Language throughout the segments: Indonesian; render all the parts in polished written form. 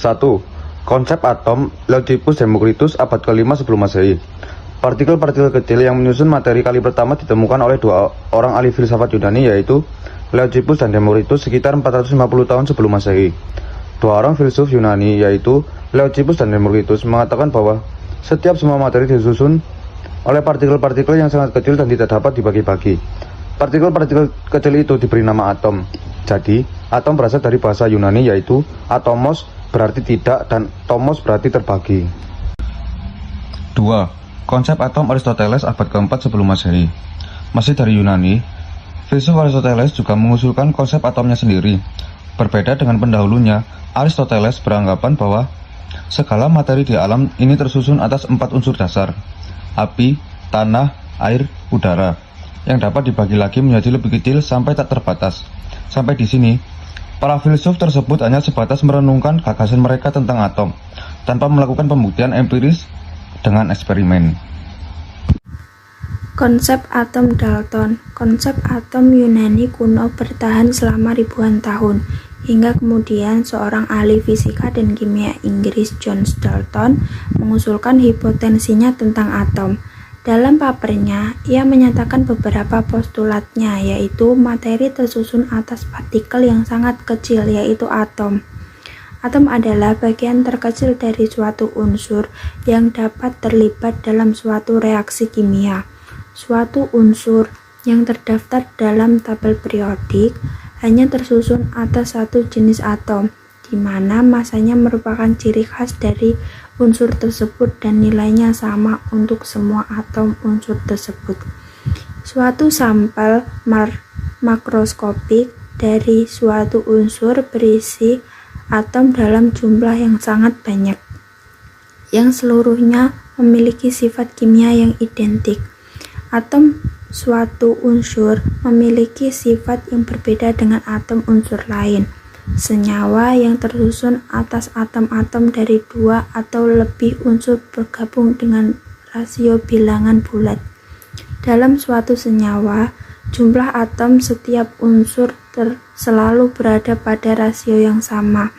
1. Konsep atom Leucippus Democritus abad ke-5 sebelum Masehi. Partikel-partikel kecil yang menyusun materi kali pertama ditemukan oleh dua orang ahli filsafat Yunani, yaitu Leucippus dan Democritus sekitar 450 tahun sebelum Masehi. Dua orang filsuf Yunani, yaitu Leucippus dan Democritus, mengatakan bahwa setiap semua materi disusun oleh partikel-partikel yang sangat kecil dan tidak dapat dibagi-bagi. Partikel-partikel kecil itu diberi nama atom. Jadi, atom berasal dari bahasa Yunani, yaitu atomos berarti tidak dan tomos berarti terbagi. 2. Konsep atom Aristoteles abad ke-4 sebelum Masehi. Masih dari Yunani, filsuf Aristoteles juga mengusulkan konsep atomnya sendiri. Berbeda dengan pendahulunya, Aristoteles beranggapan bahwa segala materi di alam ini tersusun atas 4 unsur dasar: api, tanah, air, udara, yang dapat dibagi lagi menjadi lebih kecil sampai tak terbatas. Sampai di sini, para filsuf tersebut hanya sebatas merenungkan gagasan mereka tentang atom, tanpa melakukan pembuktian empiris dengan eksperimen. Konsep atom Dalton. Konsep atom Yunani kuno bertahan selama ribuan tahun, hingga kemudian seorang ahli fisika dan kimia Inggris, John Dalton, mengusulkan hipotensinya tentang atom. Dalam papernya, ia menyatakan beberapa postulatnya, yaitu materi tersusun atas partikel yang sangat kecil, yaitu atom. Atom adalah bagian terkecil dari suatu unsur yang dapat terlibat dalam suatu reaksi kimia. Suatu unsur yang terdaftar dalam tabel periodik hanya tersusun atas satu jenis atom, di mana masanya merupakan ciri khas dari unsur tersebut dan nilainya sama untuk semua atom unsur tersebut. Suatu sampel makroskopik dari suatu unsur berisi atom dalam jumlah yang sangat banyak, yang seluruhnya memiliki sifat kimia yang identik. Atom suatu unsur memiliki sifat yang berbeda dengan atom unsur lain. Senyawa yang tersusun atas atom-atom dari 2 atau lebih unsur bergabung dengan rasio bilangan bulat. Dalam suatu senyawa, jumlah atom setiap unsur selalu berada pada rasio yang sama.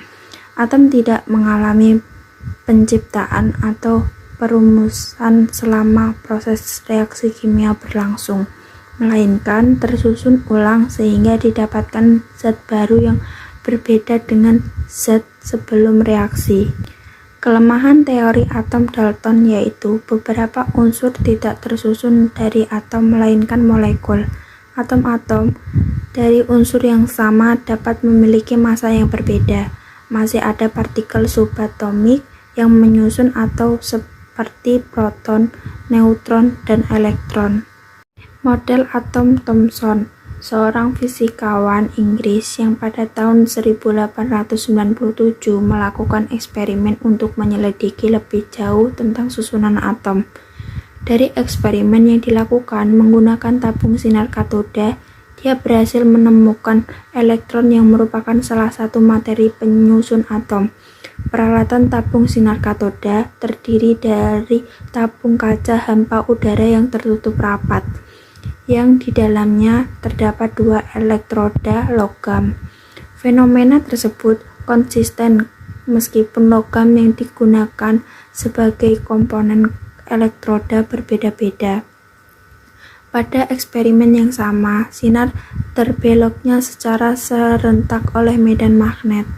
Atom tidak mengalami penciptaan atau perumusan selama proses reaksi kimia berlangsung, melainkan tersusun ulang sehingga didapatkan zat baru yang berbeda dengan zat sebelum reaksi. Kelemahan teori atom Dalton yaitu beberapa unsur tidak tersusun dari atom melainkan molekul. Atom-atom dari unsur yang sama dapat memiliki massa yang berbeda. Masih ada partikel subatomik yang menyusun atau seperti proton, neutron, dan elektron. Model atom Thomson, seorang fisikawan Inggris yang pada tahun 1897 melakukan eksperimen untuk menyelidiki lebih jauh tentang susunan atom. Dari eksperimen yang dilakukan menggunakan tabung sinar katoda, dia berhasil menemukan elektron yang merupakan salah satu materi penyusun atom. Peralatan tabung sinar katoda terdiri dari tabung kaca hampa udara yang tertutup rapat, yang di dalamnya terdapat 2 elektroda logam. Fenomena tersebut konsisten meskipun logam yang digunakan sebagai komponen elektroda berbeda-beda. Pada eksperimen yang sama, sinar terbeloknya secara serentak oleh medan magnet.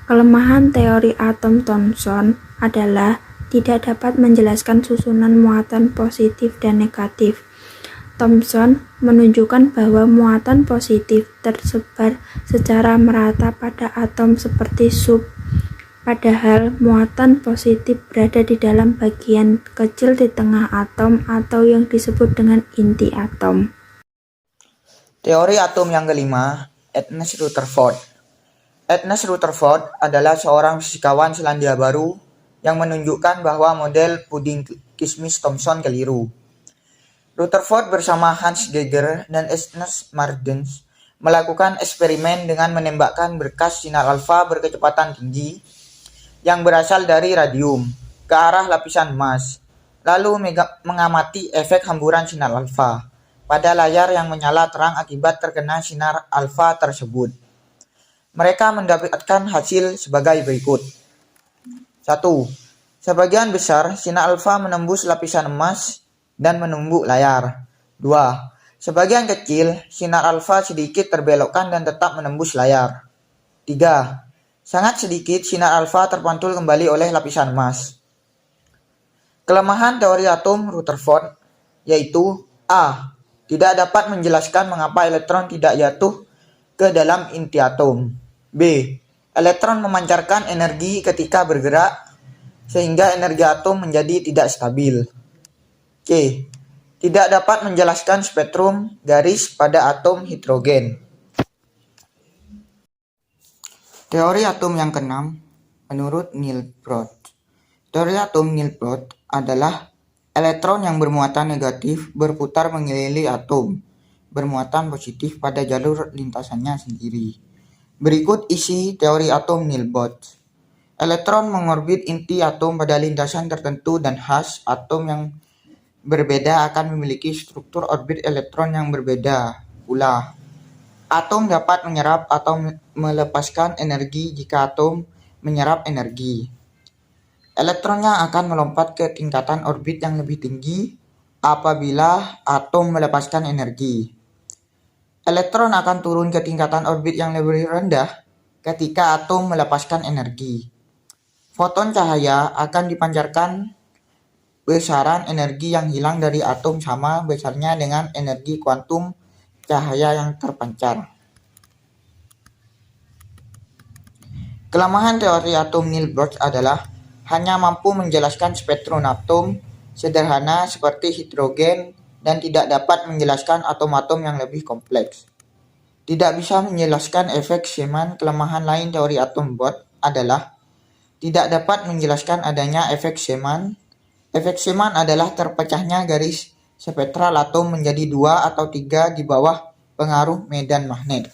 Kelemahan teori atom Thomson adalah tidak dapat menjelaskan susunan muatan positif dan negatif. Thomson menunjukkan bahwa muatan positif tersebar secara merata pada atom seperti sub, padahal muatan positif berada di dalam bagian kecil di tengah atom atau yang disebut dengan inti atom. Teori atom yang kelima, Ernest Rutherford. Ernest Rutherford adalah seorang fisikawan Selandia Baru yang menunjukkan bahwa model puding kismis Thomson keliru. Rutherford bersama Hans Geiger dan Ernest Mardens melakukan eksperimen dengan menembakkan berkas sinar alfa berkecepatan tinggi yang berasal dari radium ke arah lapisan emas, lalu mengamati efek hamburan sinar alfa pada layar yang menyala terang akibat terkena sinar alfa tersebut. Mereka mendapatkan hasil sebagai berikut. 1. Sebagian besar sinar alfa menembus lapisan emas dan menumbuk layar. 2. Sebagian kecil sinar alfa sedikit terbelokkan dan tetap menembus layar. 3. Sangat sedikit sinar alfa terpantul kembali oleh lapisan emas. Kelemahan teori atom Rutherford yaitu A. Tidak dapat menjelaskan mengapa elektron tidak jatuh ke dalam inti atom. B. Elektron memancarkan energi ketika bergerak sehingga energi atom menjadi tidak stabil. C. Tidak dapat menjelaskan spektrum garis pada atom hidrogen. Teori atom yang keenam menurut Neil Bohr. Teori atom Neil Bohr adalah elektron yang bermuatan negatif berputar mengelilingi atom bermuatan positif pada jalur lintasannya sendiri. Berikut isi teori atom Neil Bohr. Elektron mengorbit inti atom pada lintasan tertentu dan khas. Atom yang berbeda akan memiliki struktur orbit elektron yang berbeda pula. Atom dapat menyerap atau melepaskan energi jika atom menyerap energi. Elektronnya akan melompat ke tingkatan orbit yang lebih tinggi apabila atom melepaskan energi. Elektron akan turun ke tingkatan orbit yang lebih rendah ketika atom melepaskan energi. Foton cahaya akan dipancarkan besaran energi yang hilang dari atom sama besarnya dengan energi kuantum cahaya yang terpancar. Kelemahan teori atom Neil Bohr adalah hanya mampu menjelaskan spektrum atom sederhana seperti hidrogen dan tidak dapat menjelaskan atom-atom yang lebih kompleks. Tidak bisa menjelaskan efek Zeeman. Kelemahan lain teori atom Bohr adalah tidak dapat menjelaskan adanya efek Zeeman. Efek Zeeman adalah terpecahnya garis spektral atom menjadi 2 atau 3 di bawah pengaruh medan magnet.